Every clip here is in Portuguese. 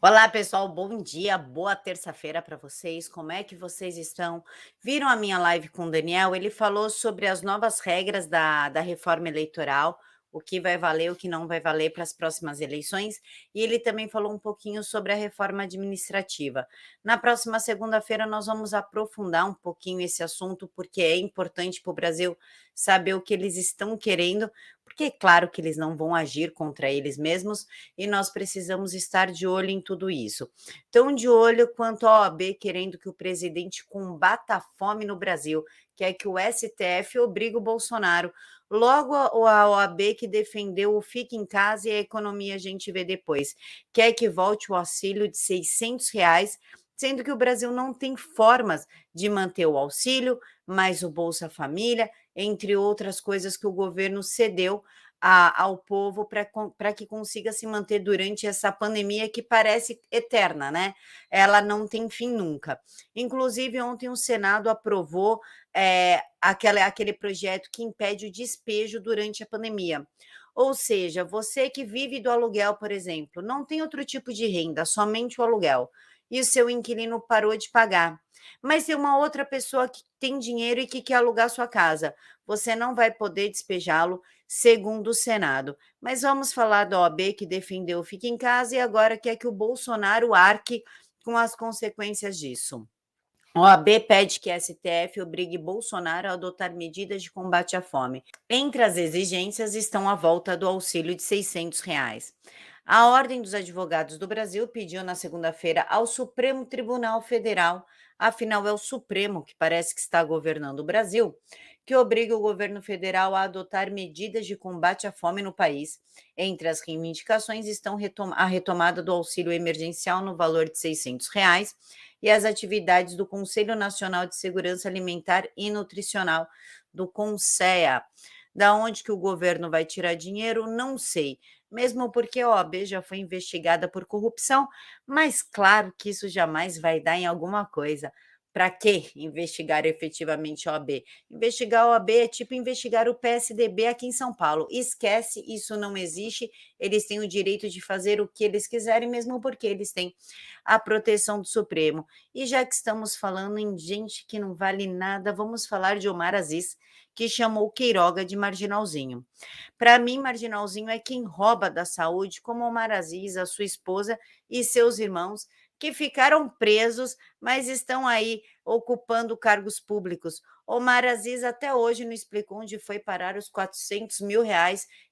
Olá, pessoal, bom dia, boa terça-feira para vocês. Como é que vocês estão? Viram a minha live com o Daniel? Ele falou sobre as novas regras da reforma eleitoral, o que vai valer, o que não vai valer para as próximas eleições, e ele também falou um pouquinho sobre a reforma administrativa. Na próxima segunda-feira, nós vamos aprofundar um pouquinho esse assunto, porque é importante para o Brasil saber o que eles estão querendo, porque é claro que eles não vão agir contra eles mesmos e nós precisamos estar de olho em tudo isso. Então, de olho quanto à OAB querendo que o presidente combata a fome no Brasil, quer que o STF obrigue o Bolsonaro. Logo, a OAB que defendeu o Fique em Casa e a economia a gente vê depois, quer que volte o auxílio de R$ 600, sendo que o Brasil não tem formas de manter o auxílio, mais o Bolsa Família, entre outras coisas que o governo cedeu ao povo para que consiga se manter durante essa pandemia que parece eterna, né? Ela não tem fim nunca. Inclusive, ontem o Senado aprovou aquele projeto que impede o despejo durante a pandemia. Ou seja, você que vive do aluguel, por exemplo, não tem outro tipo de renda, somente o aluguel, e o seu inquilino parou de pagar. Mas tem uma outra pessoa que tem dinheiro e que quer alugar sua casa. Você não vai poder despejá-lo, segundo o Senado. Mas vamos falar da OAB que defendeu o Fique em Casa e agora quer que o Bolsonaro arque com as consequências disso. A OAB pede que a STF obrigue Bolsonaro a adotar medidas de combate à fome. Entre as exigências estão a volta do auxílio de R$ 600. A Ordem dos Advogados do Brasil pediu na segunda-feira ao Supremo Tribunal Federal, afinal é o Supremo que parece que está governando o Brasil, que obrigue o governo federal a adotar medidas de combate à fome no país. Entre as reivindicações estão a retomada do auxílio emergencial no valor de R$ 600 e as atividades do Conselho Nacional de Segurança Alimentar e Nutricional, do CONSEA. Da onde que o governo vai tirar dinheiro, não sei, mesmo porque a OAB já foi investigada por corrupção, mas claro que isso jamais vai dar em alguma coisa. Para que investigar efetivamente a OAB? Investigar a OAB é tipo investigar o PSDB aqui em São Paulo. Esquece, isso não existe. Eles têm o direito de fazer o que eles quiserem, mesmo porque eles têm a proteção do Supremo. E já que estamos falando em gente que não vale nada, vamos falar de Omar Aziz, que chamou Queiroga de marginalzinho. Para mim, marginalzinho é quem rouba da saúde, como Omar Aziz, a sua esposa e seus irmãos, que ficaram presos, mas estão aí ocupando cargos públicos. Omar Aziz até hoje não explicou onde foi parar os R$ 400 mil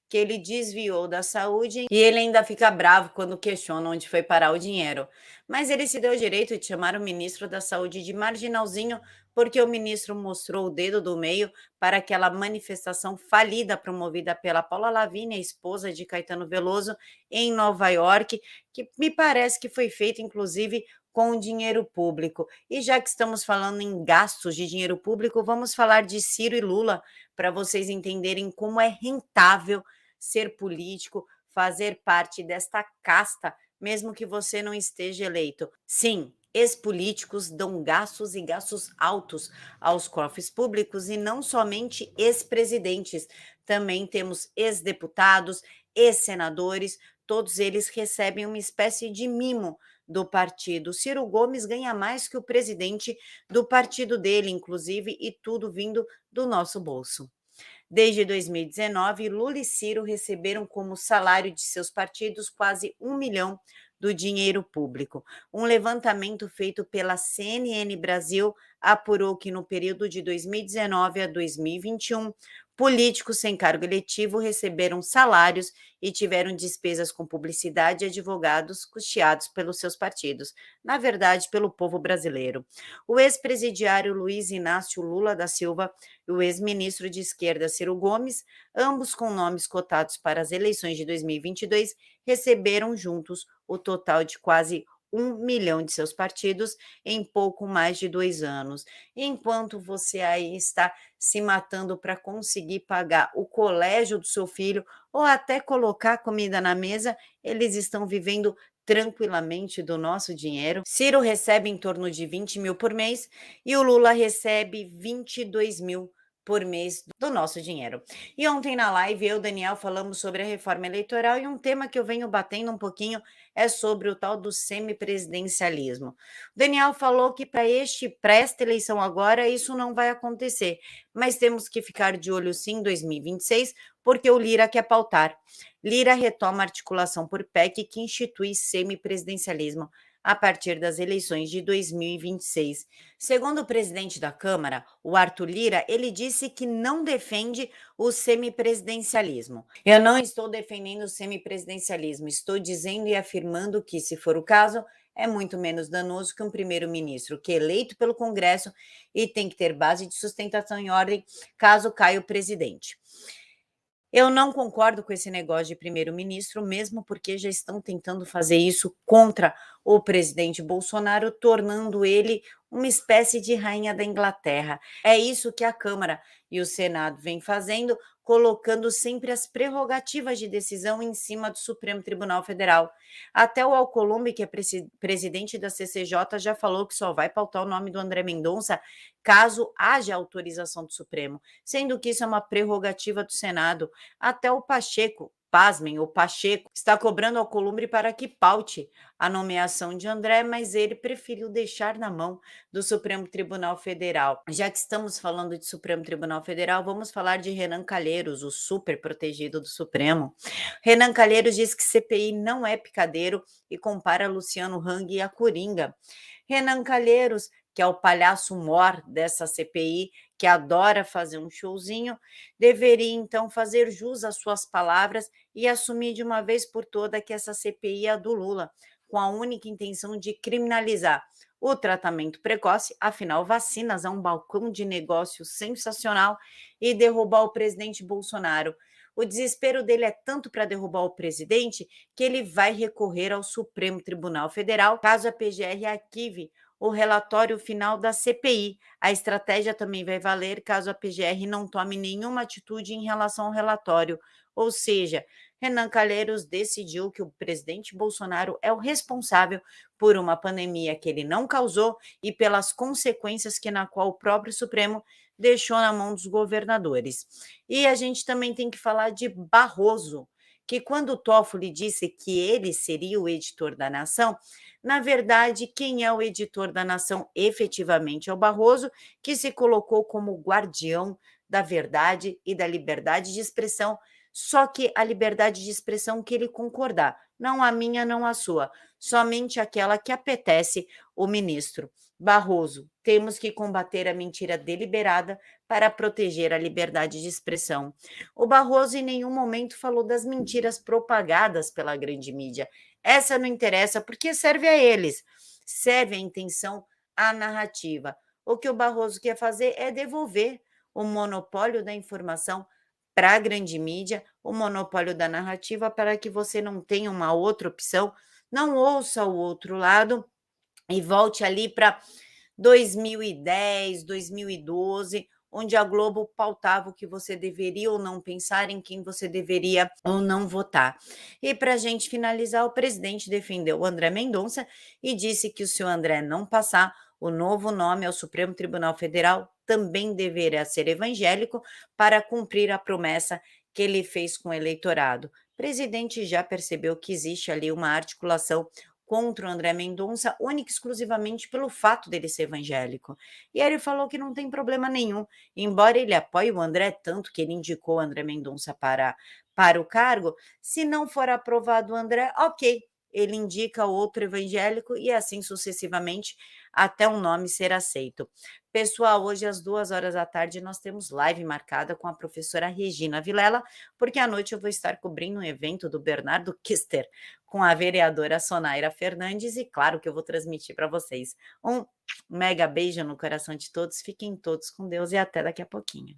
que ele desviou da saúde e ele ainda fica bravo quando questiona onde foi parar o dinheiro. Mas ele se deu o direito de chamar o ministro da Saúde de marginalzinho porque o ministro mostrou o dedo do meio para aquela manifestação falida promovida pela Paula Lavigne, a esposa de Caetano Veloso, em Nova York, que me parece que foi feita, inclusive, com dinheiro público. E já que estamos falando em gastos de dinheiro público, vamos falar de Ciro e Lula, para vocês entenderem como é rentável ser político, fazer parte desta casta, mesmo que você não esteja eleito. Sim, ex-políticos dão gastos e gastos altos aos cofres públicos e não somente ex-presidentes, também temos ex-deputados, ex-senadores, todos eles recebem uma espécie de mimo do partido. Ciro Gomes ganha mais que o presidente do partido dele, inclusive, e tudo vindo do nosso bolso. Desde 2019, Lula e Ciro receberam como salário de seus partidos quase 1 milhão do dinheiro público. Um levantamento feito pela CNN Brasil apurou que no período de 2019 a 2021, políticos sem cargo eletivo receberam salários e tiveram despesas com publicidade e advogados custeados pelos seus partidos, na verdade, pelo povo brasileiro. O ex-presidiário Luiz Inácio Lula da Silva e o ex-ministro de esquerda Ciro Gomes, ambos com nomes cotados para as eleições de 2022, receberam juntos o total de quase 1 milhão de seus partidos em pouco mais de 2 anos. Enquanto você aí está se matando para conseguir pagar o colégio do seu filho ou até colocar comida na mesa, eles estão vivendo tranquilamente do nosso dinheiro. Ciro recebe em torno de 20 mil por mês e o Lula recebe 22 mil por mês do nosso dinheiro. E ontem na live eu e o Daniel falamos sobre a reforma eleitoral e um tema que eu venho batendo um pouquinho é sobre o tal do semipresidencialismo. O Daniel falou que para esta eleição agora isso não vai acontecer, mas temos que ficar de olho sim em 2026, porque o Lira quer pautar. Lira retoma a articulação por PEC que institui semipresidencialismo a partir das eleições de 2026. Segundo o presidente da Câmara, o Arthur Lira, ele disse que não defende o semipresidencialismo. Eu não estou defendendo o semipresidencialismo, estou dizendo e afirmando que, se for o caso, é muito menos danoso que um primeiro-ministro que é eleito pelo Congresso e tem que ter base de sustentação em ordem caso caia o presidente. Eu não concordo com esse negócio de primeiro-ministro, mesmo porque já estão tentando fazer isso contra o presidente Bolsonaro, tornando ele uma espécie de rainha da Inglaterra. É isso que a Câmara e o Senado vêm fazendo, colocando sempre as prerrogativas de decisão em cima do Supremo Tribunal Federal. Até o Alcolumbre, que é presidente da CCJ, já falou que só vai pautar o nome do André Mendonça caso haja autorização do Supremo, sendo que isso é uma prerrogativa do Senado. Até o Pacheco, pasmem, o Pacheco está cobrando ao Alcolumbre para que paute a nomeação de André, mas ele preferiu deixar na mão do Supremo Tribunal Federal. Já que estamos falando de Supremo Tribunal Federal, vamos falar de Renan Calheiros, o super protegido do Supremo. Renan Calheiros diz que CPI não é picadeiro e compara Luciano Hang a Coringa. Renan Calheiros, que é o palhaço mor dessa CPI, que adora fazer um showzinho, deveria então fazer jus às suas palavras e assumir de uma vez por toda que essa CPI é a do Lula, com a única intenção de criminalizar o tratamento precoce, afinal, vacinas é um balcão de negócio sensacional, e derrubar o presidente Bolsonaro. O desespero dele é tanto para derrubar o presidente que ele vai recorrer ao Supremo Tribunal Federal, caso a PGR arquive o relatório final da CPI. A estratégia também vai valer caso a PGR não tome nenhuma atitude em relação ao relatório. Ou seja, Renan Calheiros decidiu que o presidente Bolsonaro é o responsável por uma pandemia que ele não causou e pelas consequências que na qual o próprio Supremo deixou na mão dos governadores. E a gente também tem que falar de Barroso, que quando o Toffoli disse que ele seria o editor da nação, na verdade, quem é o editor da nação efetivamente é o Barroso, que se colocou como guardião da verdade e da liberdade de expressão, só que a liberdade de expressão que ele concordar, não a minha, não a sua, somente aquela que apetece o ministro. Barroso, temos que combater a mentira deliberada para proteger a liberdade de expressão. O Barroso em nenhum momento falou das mentiras propagadas pela grande mídia. Essa não interessa porque serve a eles, serve a intenção, a narrativa. O que o Barroso quer fazer é devolver o monopólio da informação para a grande mídia, o monopólio da narrativa, para que você não tenha uma outra opção, não ouça o outro lado e volte ali para 2010, 2012, onde a Globo pautava o que você deveria ou não pensar, em quem você deveria ou não votar. E para a gente finalizar, o presidente defendeu o André Mendonça e disse que se o André não passar, o novo nome ao Supremo Tribunal Federal também deverá ser evangélico para cumprir a promessa que ele fez com o eleitorado. O presidente já percebeu que existe ali uma articulação contra o André Mendonça, única e exclusivamente pelo fato dele ser evangélico. E aí ele falou que não tem problema nenhum, embora ele apoie o André tanto que ele indicou o André Mendonça para o cargo, se não for aprovado o André, ok, ele indica outro evangélico e assim sucessivamente até um nome ser aceito. Pessoal, hoje às 2 horas da tarde nós temos live marcada com a professora Regina Vilela, porque à noite eu vou estar cobrindo um evento do Bernardo Kister com a vereadora Sonaira Fernandes e claro que eu vou transmitir para vocês. Um mega beijo no coração de todos, fiquem todos com Deus e até daqui a pouquinho.